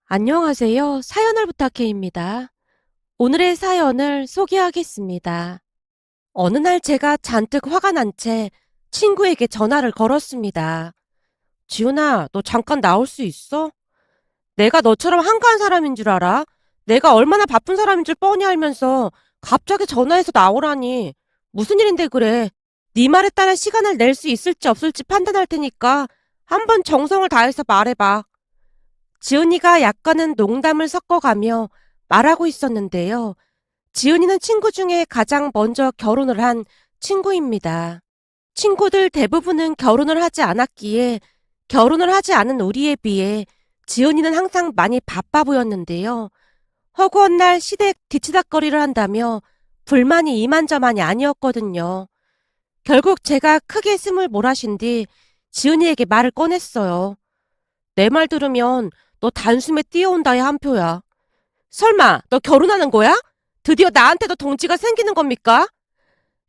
안녕하세요. 사연을 부탁해입니다. 오늘의 사연을 소개하겠습니다. 어느 날 제가 잔뜩 화가 난 채 친구에게 전화를 걸었습니다. 지훈아, 너 잠깐 나올 수 있어? 내가 너처럼 한가한 사람인 줄 알아? 내가 얼마나 바쁜 사람인 줄 뻔히 알면서 갑자기 전화해서 나오라니. 무슨 일인데 그래? 네 말에 따라 시간을 낼 수 있을지 없을지 판단할 테니까 한번 정성을 다해서 말해봐. 지은이가 약간은 농담을 섞어가며 말하고 있었는데요. 지은이는 친구 중에 가장 먼저 결혼을 한 친구입니다. 친구들 대부분은 결혼을 하지 않았기에 결혼을 하지 않은 우리에 비해 지은이는 항상 많이 바빠 보였는데요. 허구한 날 시댁 뒤치다꺼리를 한다며 불만이 이만저만이 아니었거든요. 결국 제가 크게 숨을 몰아쉰 뒤 지은이에게 말을 꺼냈어요. 내 말 들으면 너 단숨에 뛰어온다의 한 표야. 설마 너 결혼하는 거야? 드디어 나한테도 동지가 생기는 겁니까?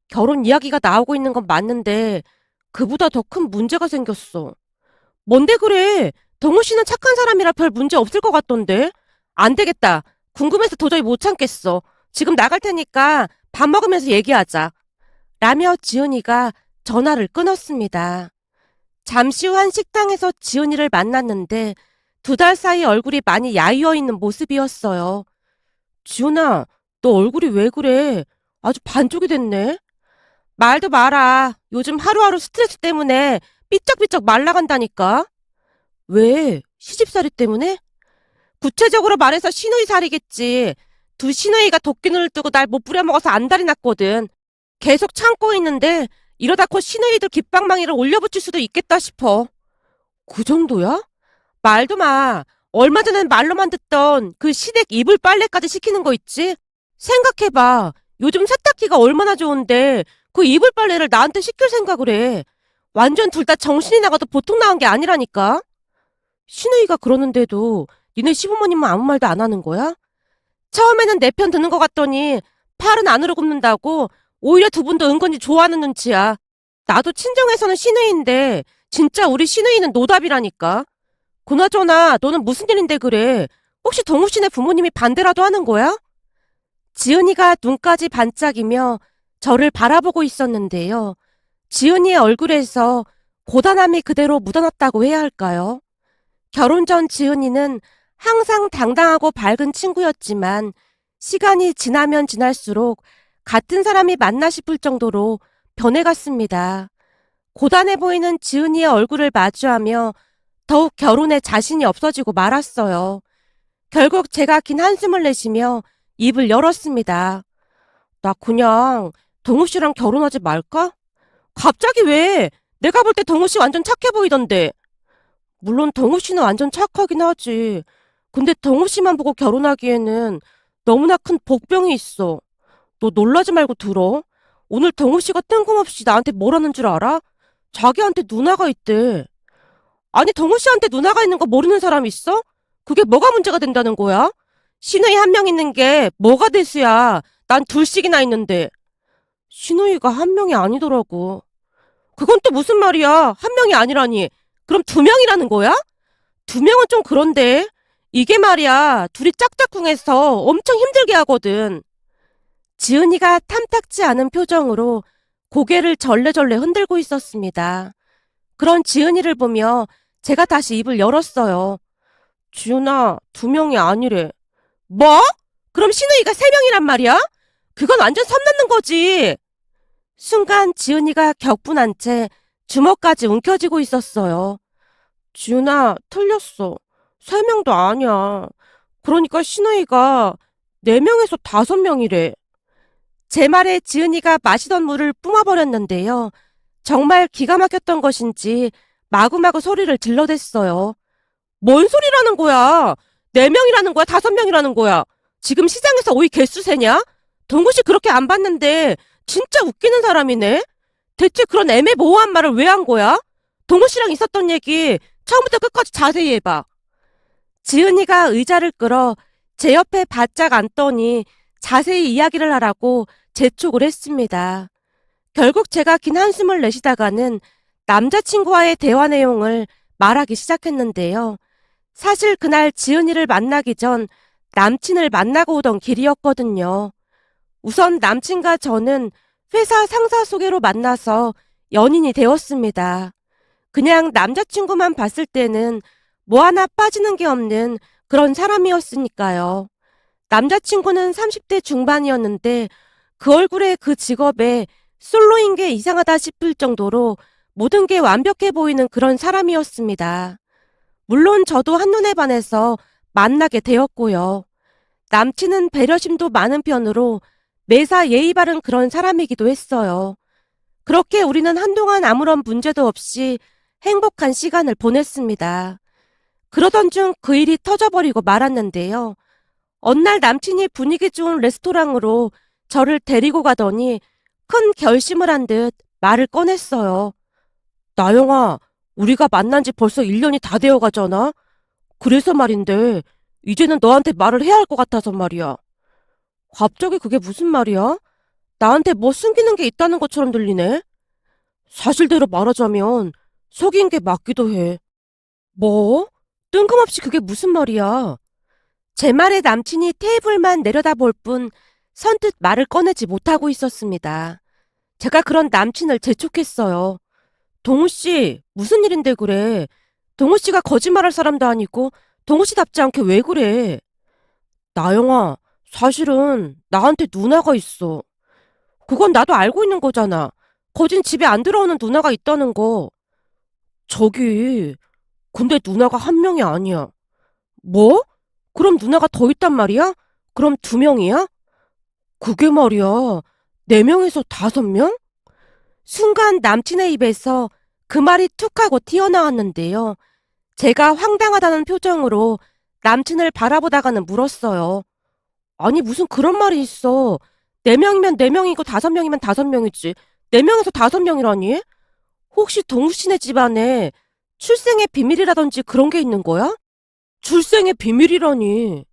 결혼 이야기가 나오고 있는 건 맞는데 그보다 더 큰 문제가 생겼어. 뭔데 그래? 동우 씨는 착한 사람이라 별 문제 없을 것 같던데. 안 되겠다. 궁금해서 도저히 못 참겠어. 지금 나갈 테니까 밥 먹으면서 얘기하자. 라며 지은이가 전화를 끊었습니다. 잠시 후 한 식당에서 지은이를 만났는데 2달 사이 얼굴이 많이 야위어 있는 모습이었어요. 지은아, 너 얼굴이 왜 그래? 아주 반쪽이 됐네. 말도 마라. 요즘 하루하루 스트레스 때문에 삐쩍삐쩍 말라간다니까. 왜? 시집살이 때문에? 구체적으로 말해서 시누이살이겠지. 두 시누이가 도끼눈을 뜨고 날 못 부려먹어서 안달이 났거든. 계속 참고 있는데 이러다 곧 시누이들 깃방망이를 올려붙일 수도 있겠다 싶어. 그 정도야? 말도 마. 얼마 전엔 말로만 듣던 그 시댁 이불 빨래까지 시키는 거 있지? 생각해봐. 요즘 세탁기가 얼마나 좋은데 그 이불 빨래를 나한테 시킬 생각을 해. 완전 둘 다 정신이 나가도 보통 나온 게 아니라니까. 신우이가 그러는데도 니네 시부모님은 아무 말도 안 하는 거야? 처음에는 내 편 드는 것 같더니 팔은 안으로 굽는다고 오히려 두 분도 은근히 좋아하는 눈치야. 나도 친정에서는 시누이인데 진짜 우리 시누이는 노답이라니까. 그나저나 너는 무슨 일인데 그래? 혹시 동우 씨네 부모님이 반대라도 하는 거야? 지은이가 눈까지 반짝이며 저를 바라보고 있었는데요. 지은이의 얼굴에서 고단함이 그대로 묻어났다고 해야 할까요? 결혼 전 지은이는 항상 당당하고 밝은 친구였지만 시간이 지나면 지날수록 같은 사람이 맞나 싶을 정도로 변해갔습니다. 고단해 보이는 지은이의 얼굴을 마주하며 더욱 결혼에 자신이 없어지고 말았어요. 결국 제가 긴 한숨을 내쉬며 입을 열었습니다. 나 그냥 동우 씨랑 결혼하지 말까? 갑자기 왜? 내가 볼 때 동우 씨 완전 착해 보이던데. 물론 동우 씨는 완전 착하긴 하지. 근데 동우 씨만 보고 결혼하기에는 너무나 큰 복병이 있어. 너 놀라지 말고 들어. 오늘 동우 씨가 뜬금없이 나한테 뭐라는 줄 알아? 자기한테 누나가 있대. 아니, 동우 씨한테 누나가 있는 거 모르는 사람 있어? 그게 뭐가 문제가 된다는 거야? 시누이 한 명 있는 게 뭐가 대수야. 난 둘씩이나 있는데. 시누이가 한 명이 아니더라고. 그건 또 무슨 말이야? 한 명이 아니라니. 그럼 2명이라는 거야? 2명은 좀 그런데. 이게 말이야. 둘이 짝짝꿍해서 엄청 힘들게 하거든. 지은이가 탐탁지 않은 표정으로 고개를 절레절레 흔들고 있었습니다. 그런 지은이를 보며 제가 다시 입을 열었어요. 지은아, 2명이 아니래. 뭐? 그럼 신우이가 3명이란 말이야? 그건 완전 선 넘는 거지. 순간 지은이가 격분한 채 주먹까지 움켜쥐고 있었어요. 지은아, 틀렸어. 3명도 아니야. 그러니까 신우이가 4명에서 5명이래. 제 말에 지은이가 마시던 물을 뿜어버렸는데요. 정말 기가 막혔던 것인지 마구마구 소리를 질러댔어요. 뭔 소리라는 거야? 4명이라는 거야? 5명이라는 거야? 지금 시장에서 오이 개수 세냐? 동구씨 그렇게 안 봤는데 진짜 웃기는 사람이네? 대체 그런 애매모호한 말을 왜 한 거야? 동구씨랑 있었던 얘기 처음부터 끝까지 자세히 해봐. 지은이가 의자를 끌어 제 옆에 바짝 앉더니 자세히 이야기를 하라고 재촉을 했습니다. 결국 제가 긴 한숨을 내쉬다가는 남자친구와의 대화 내용을 말하기 시작했는데요. 사실 그날 지은이를 만나기 전 남친을 만나고 오던 길이었거든요. 우선 남친과 저는 회사 상사 소개로 만나서 연인이 되었습니다. 그냥 남자친구만 봤을 때는 뭐 하나 빠지는 게 없는 그런 사람이었으니까요. 남자친구는 30대 중반이었는데 그 얼굴에 그 직업에 솔로인 게 이상하다 싶을 정도로 모든 게 완벽해 보이는 그런 사람이었습니다. 물론 저도 한눈에 반해서 만나게 되었고요. 남친은 배려심도 많은 편으로 매사 예의 바른 그런 사람이기도 했어요. 그렇게 우리는 한동안 아무런 문제도 없이 행복한 시간을 보냈습니다. 그러던 중 그 일이 터져버리고 말았는데요. 어느 날 남친이 분위기 좋은 레스토랑으로 저를 데리고 가더니 큰 결심을 한 듯 말을 꺼냈어요. 나영아, 우리가 만난 지 벌써 1년이 다 되어 가잖아? 그래서 말인데, 이제는 너한테 말을 해야 할 것 같아서 말이야. 갑자기 그게 무슨 말이야? 나한테 뭐 숨기는 게 있다는 것처럼 들리네? 사실대로 말하자면, 속인 게 맞기도 해. 뭐? 뜬금없이 그게 무슨 말이야? 제 말에 남친이 테이블만 내려다볼 뿐 선뜻 말을 꺼내지 못하고 있었습니다. 제가 그런 남친을 재촉했어요. 동우 씨, 무슨 일인데 그래? 동우 씨가 거짓말할 사람도 아니고 동우 씨답지 않게 왜 그래? 나영아, 사실은 나한테 누나가 있어. 그건 나도 알고 있는 거잖아. 거진 집에 안 들어오는 누나가 있다는 거. 저기, 근데 누나가 한 명이 아니야. 뭐? 그럼 누나가 더 있단 말이야? 그럼 2명이야? 그게 말이야. 4명에서 5명? 순간 남친의 입에서 그 말이 툭 하고 튀어나왔는데요. 제가 황당하다는 표정으로 남친을 바라보다가는 물었어요. 아니, 무슨 그런 말이 있어. 4명이면 4명이고 5명이면 5명이지. 4명에서 5명이라니? 혹시 동우 씨네 집안에 출생의 비밀이라든지 그런 게 있는 거야? 출생의 비밀이라니.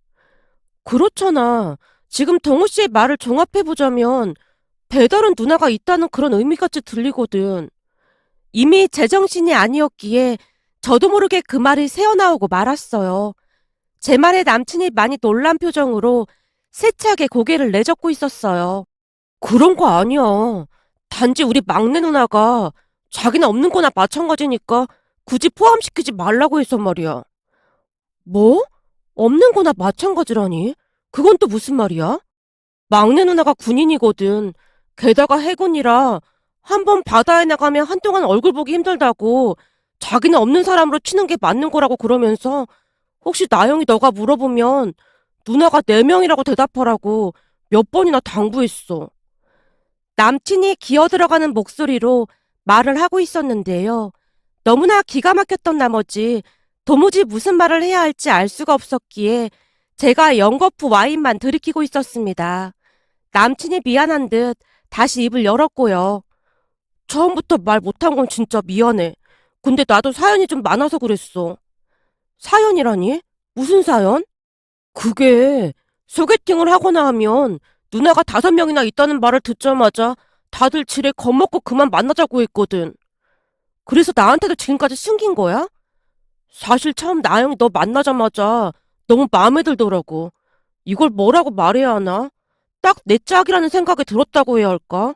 그렇잖아. 지금 동우 씨의 말을 종합해보자면 배다른 누나가 있다는 그런 의미같이 들리거든. 이미 제정신이 아니었기에 저도 모르게 그 말이 새어나오고 말았어요. 제 말에 남친이 많이 놀란 표정으로 세차게 고개를 내젓고 있었어요. 그런 거 아니야. 단지 우리 막내 누나가 자기는 없는 거나 마찬가지니까 굳이 포함시키지 말라고 해서 말이야. 뭐? 없는 거나 마찬가지라니? 그건 또 무슨 말이야? 막내 누나가 군인이거든. 게다가 해군이라 한 번 바다에 나가면 한동안 얼굴 보기 힘들다고 자기는 없는 사람으로 치는 게 맞는 거라고 그러면서 혹시 나영이 너가 물어보면 누나가 4명이라고 대답하라고 몇 번이나 당부했어. 남친이 기어들어가는 목소리로 말을 하고 있었는데요. 너무나 기가 막혔던 나머지 도무지 무슨 말을 해야 할지 알 수가 없었기에 제가 연거푸 와인만 들이키고 있었습니다. 남친이 미안한 듯 다시 입을 열었고요. 처음부터 말 못한 건 진짜 미안해. 근데 나도 사연이 좀 많아서 그랬어. 사연이라니? 무슨 사연? 그게 소개팅을 하거나 하면 누나가 5명이나 있다는 말을 듣자마자 다들 지레 겁먹고 그만 만나자고 했거든. 그래서 나한테도 지금까지 숨긴 거야? 사실 처음 나영이 너 만나자마자 너무 마음에 들더라고. 이걸 뭐라고 말해야 하나? 딱 내 짝이라는 생각이 들었다고 해야 할까?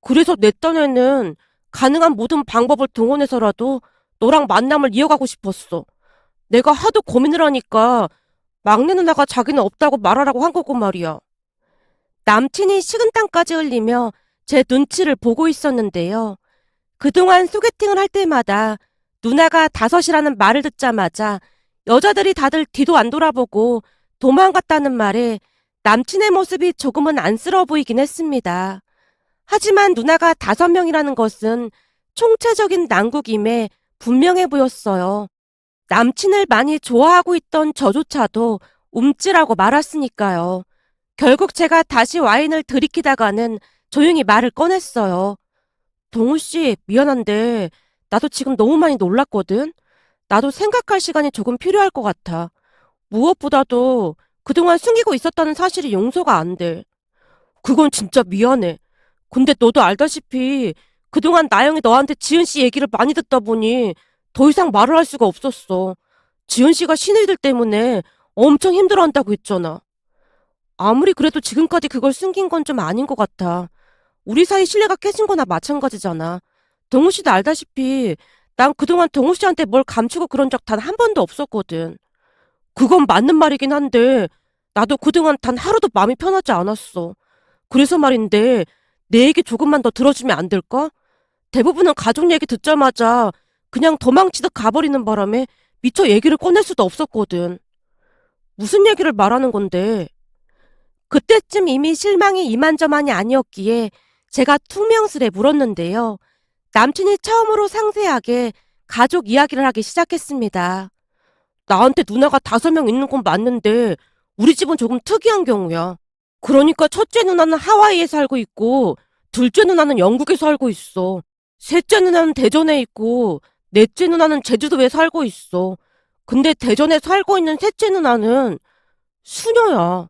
그래서 내 딴에는 가능한 모든 방법을 동원해서라도 너랑 만남을 이어가고 싶었어. 내가 하도 고민을 하니까 막내 누나가 자기는 없다고 말하라고 한 거고 말이야. 남친이 식은땀까지 흘리며 제 눈치를 보고 있었는데요. 그동안 소개팅을 할 때마다 누나가 5이라는 말을 듣자마자 여자들이 다들 뒤도 안 돌아보고 도망갔다는 말에 남친의 모습이 조금은 안쓰러워 보이긴 했습니다. 하지만 누나가 5명이라는 것은 총체적인 난국임에 분명해 보였어요. 남친을 많이 좋아하고 있던 저조차도 움찔하고 말았으니까요. 결국 제가 다시 와인을 들이키다가는 조용히 말을 꺼냈어요. 동우 씨, 미안한데 나도 지금 너무 많이 놀랐거든. 나도 생각할 시간이 조금 필요할 것 같아. 무엇보다도 그동안 숨기고 있었다는 사실이 용서가 안 돼. 그건 진짜 미안해. 근데 너도 알다시피 그동안 나영이 너한테 지은 씨 얘기를 많이 듣다 보니 더 이상 말을 할 수가 없었어. 지은 씨가 시누이들 때문에 엄청 힘들어한다고 했잖아. 아무리 그래도 지금까지 그걸 숨긴 건 좀 아닌 것 같아. 우리 사이 신뢰가 깨진 거나 마찬가지잖아. 동우 씨도 알다시피 난 그동안 동우 씨한테 뭘 감추고 그런 적 단 한 번도 없었거든. 그건 맞는 말이긴 한데 나도 그동안 단 하루도 마음이 편하지 않았어. 그래서 말인데 내 얘기 조금만 더 들어주면 안 될까? 대부분은 가족 얘기 듣자마자 그냥 도망치듯 가버리는 바람에 미처 얘기를 꺼낼 수도 없었거든. 무슨 얘기를 말하는 건데? 그때쯤 이미 실망이 이만저만이 아니었기에 제가 퉁명스레 물었는데요. 남친이 처음으로 상세하게 가족 이야기를 하기 시작했습니다. 나한테 누나가 5명 있는 건 맞는데 우리 집은 조금 특이한 경우야. 그러니까 첫째 누나는 하와이에 살고 있고 둘째 누나는 영국에 살고 있어. 셋째 누나는 대전에 있고 넷째 누나는 제주도에 살고 있어. 근데 대전에 살고 있는 셋째 누나는 수녀야.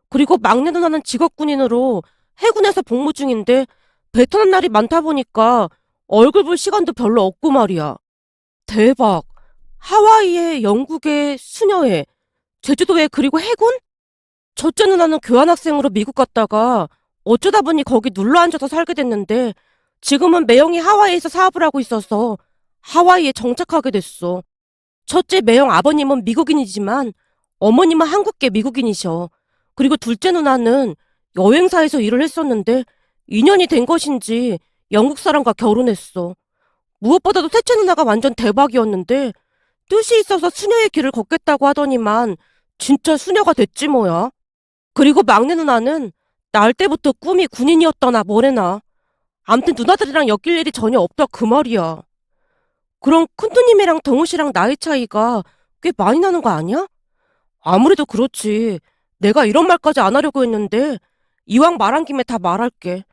그리고 막내 누나는 직업군인으로 해군에서 복무 중인데 베트남 날이 많다 보니까 얼굴 볼 시간도 별로 없고 말이야. 대박. 하와이에, 영국에, 수녀에, 제주도에 그리고 해군? 첫째 누나는 교환학생으로 미국 갔다가 어쩌다 보니 거기 눌러 앉아서 살게 됐는데 지금은 매형이 하와이에서 사업을 하고 있어서 하와이에 정착하게 됐어. 첫째 매형 아버님은 미국인이지만 어머님은 한국계 미국인이셔. 그리고 둘째 누나는 여행사에서 일을 했었는데 2년이 된 것인지 영국 사람과 결혼했어. 무엇보다도 셋째 누나가 완전 대박이었는데 뜻이 있어서 수녀의 길을 걷겠다고 하더니만 진짜 수녀가 됐지 뭐야. 그리고 막내 누나는 날 때부터 꿈이 군인이었더나 뭐래나. 암튼 누나들이랑 엮일 일이 전혀 없다 그 말이야. 그럼 큰누님이랑 덩우 씨랑 나이 차이가 꽤 많이 나는 거 아니야? 아무래도 그렇지. 내가 이런 말까지 안 하려고 했는데 이왕 말한 김에 다 말할게.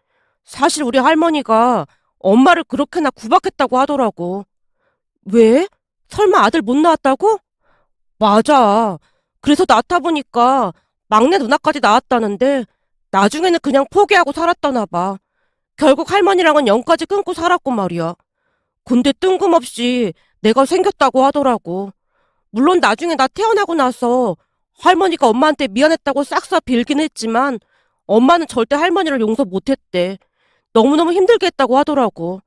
사실 우리 할머니가 엄마를 그렇게나 구박했다고 하더라고. 왜? 설마 아들 못 낳았다고? 맞아. 그래서 낳다 보니까 막내 누나까지 낳았다는데 나중에는 그냥 포기하고 살았다나 봐. 결국 할머니랑은 영까지 끊고 살았고 말이야. 근데 뜬금없이 내가 생겼다고 하더라고. 물론 나중에 나 태어나고 나서 할머니가 엄마한테 미안했다고 싹싹 빌긴 했지만 엄마는 절대 할머니를 용서 못했대. 너무너무 힘들게 했다고 하더라고.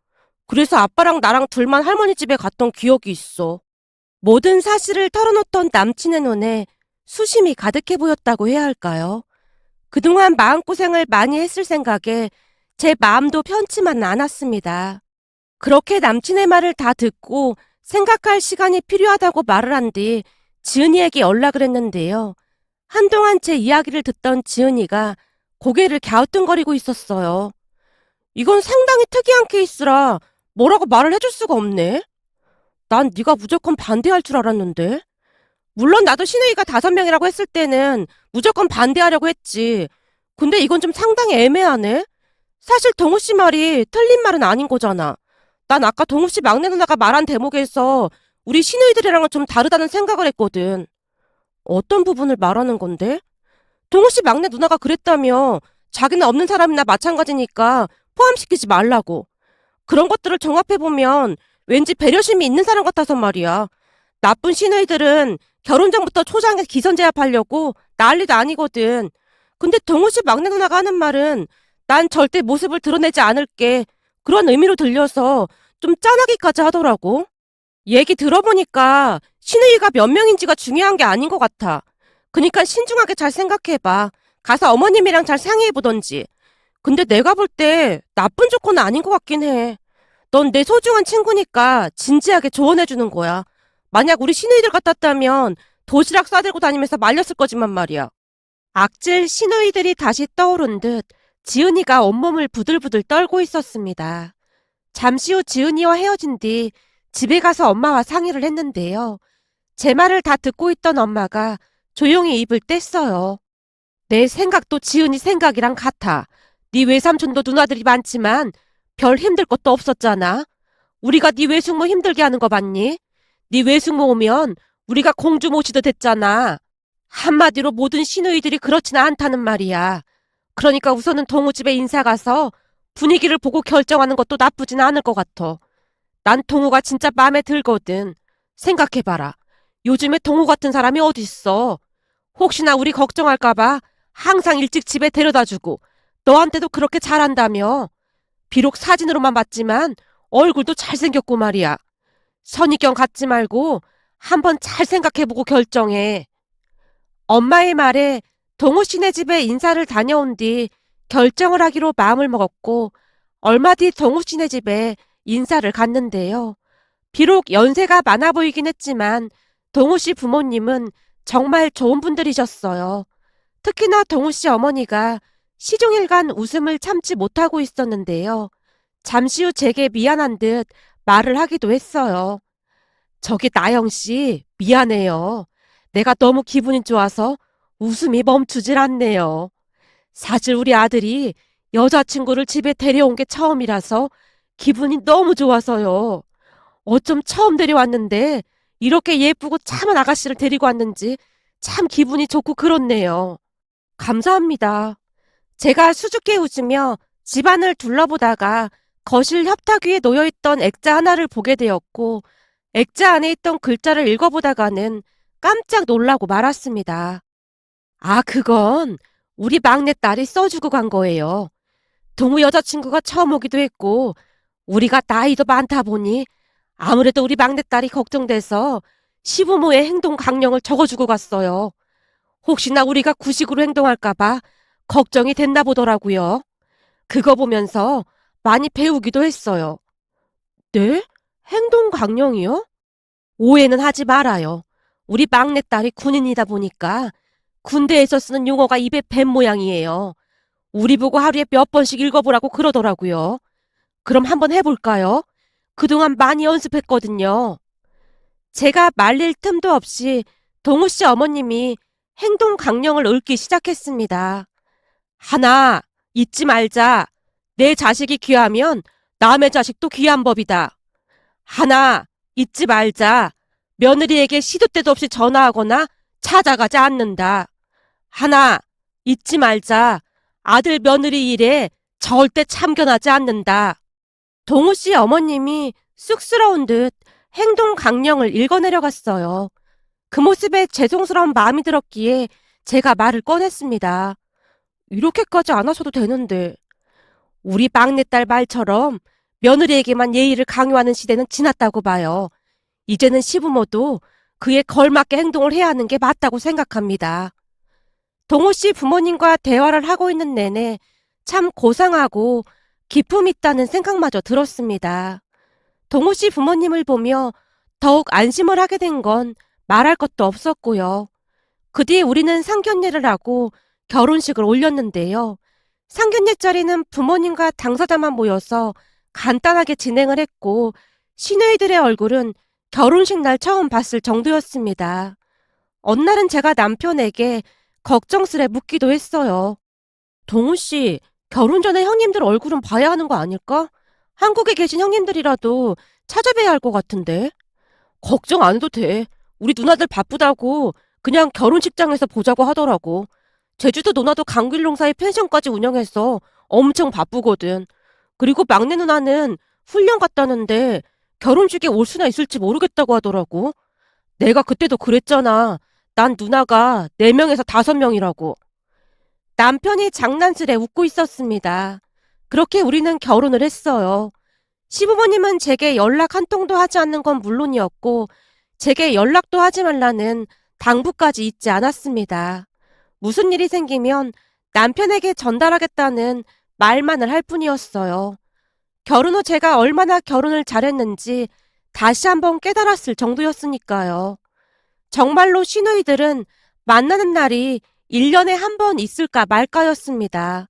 그래서 아빠랑 나랑 둘만 할머니 집에 갔던 기억이 있어. 모든 사실을 털어놓던 남친의 눈에 수심이 가득해 보였다고 해야 할까요? 그동안 마음고생을 많이 했을 생각에 제 마음도 편치만 않았습니다. 그렇게 남친의 말을 다 듣고 생각할 시간이 필요하다고 말을 한 뒤 지은이에게 연락을 했는데요. 한동안 제 이야기를 듣던 지은이가 고개를 갸우뚱거리고 있었어요. 이건 상당히 특이한 케이스라 뭐라고 말을 해줄 수가 없네. 난 네가 무조건 반대할 줄 알았는데. 물론 나도 신우이가 5명이라고 했을 때는 무조건 반대하려고 했지. 근데 이건 좀 상당히 애매하네. 사실 동우 씨 말이 틀린 말은 아닌 거잖아. 난 아까 동우 씨 막내 누나가 말한 대목에서 우리 시누이들이랑은 좀 다르다는 생각을 했거든. 어떤 부분을 말하는 건데? 동우 씨 막내 누나가 그랬다며 자기는 없는 사람이나 마찬가지니까 포함시키지 말라고. 그런 것들을 종합해보면 왠지 배려심이 있는 사람 같아서 말이야. 나쁜 시누이들은 결혼 전부터 초장에 기선제압하려고 난리도 아니거든. 근데 동우 씨 막내 누나가 하는 말은 난 절대 모습을 드러내지 않을게. 그런 의미로 들려서 좀 짠하기까지 하더라고. 얘기 들어보니까 시누이가 몇 명인지가 중요한 게 아닌 것 같아. 그니까 신중하게 잘 생각해봐. 가서 어머님이랑 잘 상의해보던지. 근데 내가 볼 때 나쁜 조건은 아닌 것 같긴 해. 넌 내 소중한 친구니까 진지하게 조언해주는 거야. 만약 우리 시누이들 같았다면 도시락 싸들고 다니면서 말렸을 거지만 말이야. 악질 시누이들이 다시 떠오른 듯 지은이가 온몸을 부들부들 떨고 있었습니다. 잠시 후 지은이와 헤어진 뒤 집에 가서 엄마와 상의를 했는데요. 제 말을 다 듣고 있던 엄마가 조용히 입을 뗐어요. 내 생각도 지은이 생각이랑 같아. 네 외삼촌도 누나들이 많지만 별 힘들 것도 없었잖아. 우리가 네 외숙모 힘들게 하는 거 봤니? 네 외숙모 오면 우리가 공주 모시듯 했잖아. 한마디로 모든 시누이들이 그렇지는 않다는 말이야. 그러니까 우선은 동우 집에 인사 가서 분위기를 보고 결정하는 것도 나쁘진 않을 것 같아. 난 동우가 진짜 마음에 들거든. 생각해봐라. 요즘에 동호 같은 사람이 어딨어. 혹시나 우리 걱정할까봐 항상 일찍 집에 데려다주고 너한테도 그렇게 잘한다며. 비록 사진으로만 봤지만 얼굴도 잘생겼고 말이야. 선입견 갖지 말고 한번 잘 생각해보고 결정해. 엄마의 말에 동호 씨네 집에 인사를 다녀온 뒤 결정을 하기로 마음을 먹었고 얼마 뒤 동호 씨네 집에 인사를 갔는데요. 비록 연세가 많아 보이긴 했지만 동호 씨 부모님은 정말 좋은 분들이셨어요. 특히나 동우 씨 어머니가 시종일관 웃음을 참지 못하고 있었는데요. 잠시 후 제게 미안한 듯 말을 하기도 했어요. 저기 나영 씨, 미안해요. 내가 너무 기분이 좋아서 웃음이 멈추질 않네요. 사실 우리 아들이 여자친구를 집에 데려온 게 처음이라서 기분이 너무 좋아서요. 어쩜 처음 데려왔는데 이렇게 예쁘고 참한 아가씨를 데리고 왔는지 참 기분이 좋고 그렇네요. 감사합니다. 제가 수줍게 웃으며 집안을 둘러보다가 거실 협탁 위에 놓여있던 액자 하나를 보게 되었고 액자 안에 있던 글자를 읽어보다가는 깜짝 놀라고 말았습니다. 아, 그건 우리 막내딸이 써주고 간 거예요. 동우 여자친구가 처음 오기도 했고 우리가 나이도 많다 보니 아무래도 우리 막내딸이 걱정돼서 시부모의 행동 강령을 적어주고 갔어요. 혹시나 우리가 구식으로 행동할까봐 걱정이 됐나 보더라고요. 그거 보면서 많이 배우기도 했어요. 네? 행동 강령이요? 오해는 하지 말아요. 우리 막내딸이 군인이다 보니까 군대에서 쓰는 용어가 입에 밴 모양이에요. 우리 보고 하루에 몇 번씩 읽어보라고 그러더라고요. 그럼 한번 해볼까요? 그동안 많이 연습했거든요. 제가 말릴 틈도 없이 동우 씨 어머님이 행동 강령을 읊기 시작했습니다. 하나, 잊지 말자. 내 자식이 귀하면 남의 자식도 귀한 법이다. 하나, 잊지 말자. 며느리에게 시도 때도 없이 전화하거나 찾아가지 않는다. 하나, 잊지 말자. 아들 며느리 일에 절대 참견하지 않는다. 동우 씨 어머님이 쑥스러운 듯 행동 강령을 읽어내려갔어요. 그 모습에 죄송스러운 마음이 들었기에 제가 말을 꺼냈습니다. 이렇게까지 안 하셔도 되는데. 우리 막내딸 말처럼 며느리에게만 예의를 강요하는 시대는 지났다고 봐요. 이제는 시부모도 그에 걸맞게 행동을 해야 하는 게 맞다고 생각합니다. 동호 씨 부모님과 대화를 하고 있는 내내 참 고상하고 기품 있다는 생각마저 들었습니다. 동호 씨 부모님을 보며 더욱 안심을 하게 된 건 말할 것도 없었고요. 그 뒤 우리는 상견례를 하고 결혼식을 올렸는데요. 상견례 자리는 부모님과 당사자만 모여서 간단하게 진행을 했고 시누이들의 얼굴은 결혼식 날 처음 봤을 정도였습니다. 어느 날은 제가 남편에게 걱정스레 묻기도 했어요. 동우 씨, 결혼 전에 형님들 얼굴은 봐야 하는 거 아닐까? 한국에 계신 형님들이라도 찾아뵈야 할 것 같은데. 걱정 안 해도 돼. 우리 누나들 바쁘다고 그냥 결혼식장에서 보자고 하더라고. 제주도 누나도 감귤농사에 펜션까지 운영해서 엄청 바쁘거든. 그리고 막내 누나는 훈련 갔다는데 결혼식에 올 수나 있을지 모르겠다고 하더라고. 내가 그때도 그랬잖아. 난 누나가 4명에서 5명이라고. 남편이 장난스레 웃고 있었습니다. 그렇게 우리는 결혼을 했어요. 시부모님은 제게 연락 한 통도 하지 않는 건 물론이었고 제게 연락도 하지 말라는 당부까지 잊지 않았습니다. 무슨 일이 생기면 남편에게 전달하겠다는 말만을 할 뿐이었어요. 결혼 후 제가 얼마나 결혼을 잘했는지 다시 한번 깨달았을 정도였으니까요. 정말로 시누이들은 만나는 날이 1년에 한 번 있을까 말까였습니다.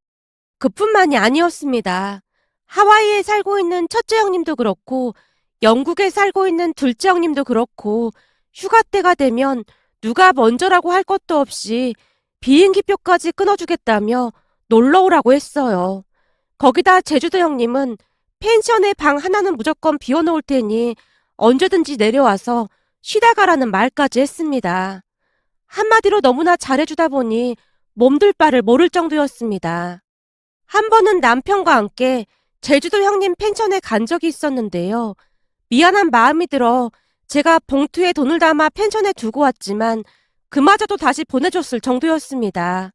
그뿐만이 아니었습니다. 하와이에 살고 있는 첫째 형님도 그렇고 영국에 살고 있는 둘째 형님도 그렇고 휴가 때가 되면 누가 먼저라고 할 것도 없이 비행기표까지 끊어주겠다며 놀러 오라고 했어요. 거기다 제주도 형님은 펜션에 방 하나는 무조건 비워놓을 테니 언제든지 내려와서 쉬다 가라는 말까지 했습니다. 한마디로 너무나 잘해주다 보니 몸둘 바를 모를 정도였습니다. 한 번은 남편과 함께 제주도 형님 펜션에 간 적이 있었는데요. 미안한 마음이 들어 제가 봉투에 돈을 담아 펜션에 두고 왔지만 그마저도 다시 보내줬을 정도였습니다.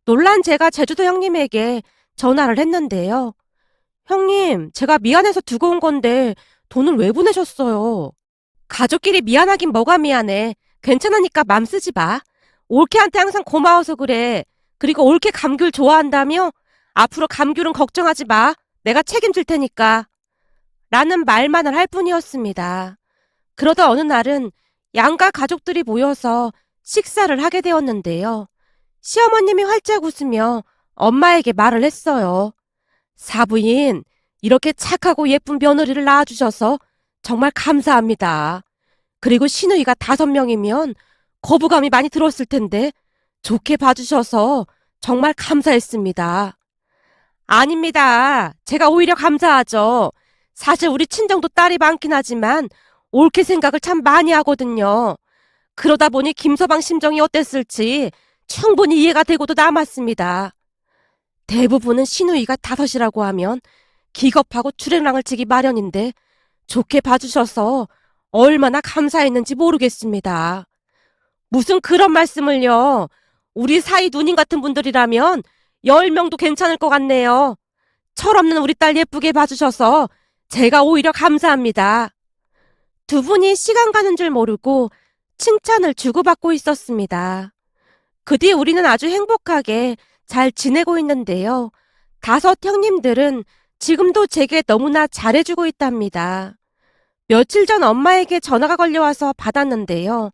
놀란 제가 제주도 형님에게 전화를 했는데요. 형님, 제가 미안해서 두고 온 건데 돈을 왜 보내셨어요? 가족끼리 미안하긴 뭐가 미안해. 괜찮으니까 맘 쓰지 마. 올케한테 항상 고마워서 그래. 그리고 올케 감귤 좋아한다며? 앞으로 감귤은 걱정하지 마. 내가 책임질 테니까. 라는 말만을 할 뿐이었습니다. 그러다 어느 날은 양가 가족들이 모여서 식사를 하게 되었는데요. 시어머님이 활짝 웃으며 엄마에게 말을 했어요. 사부인, 이렇게 착하고 예쁜 며느리를 낳아주셔서 정말 감사합니다. 그리고 시누이가 5명이면 거부감이 많이 들었을 텐데 좋게 봐주셔서 정말 감사했습니다. 아닙니다. 제가 오히려 감사하죠. 사실 우리 친정도 딸이 많긴 하지만 옳게 생각을 참 많이 하거든요. 그러다 보니 김서방 심정이 어땠을지 충분히 이해가 되고도 남았습니다. 대부분은 시누이가 5이라고 하면 기겁하고 주랭랑을 치기 마련인데 좋게 봐주셔서 얼마나 감사했는지 모르겠습니다. 무슨 그런 말씀을요. 우리 사이 누님 같은 분들이라면 10명도 괜찮을 것 같네요. 철없는 우리 딸 예쁘게 봐주셔서 제가 오히려 감사합니다. 두 분이 시간 가는 줄 모르고 칭찬을 주고받고 있었습니다. 그 뒤 우리는 아주 행복하게 잘 지내고 있는데요. 5 형님들은 지금도 제게 너무나 잘해주고 있답니다. 며칠 전 엄마에게 전화가 걸려와서 받았는데요.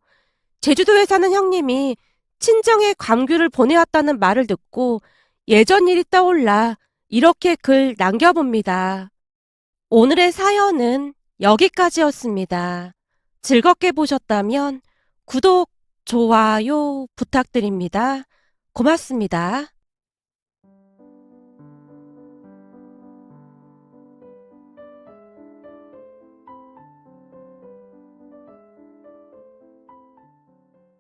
제주도에 사는 형님이 친정에 감귤을 보내왔다는 말을 듣고 예전 일이 떠올라 이렇게 글 남겨봅니다. 오늘의 사연은 여기까지였습니다. 즐겁게 보셨다면 구독, 좋아요 부탁드립니다. 고맙습니다.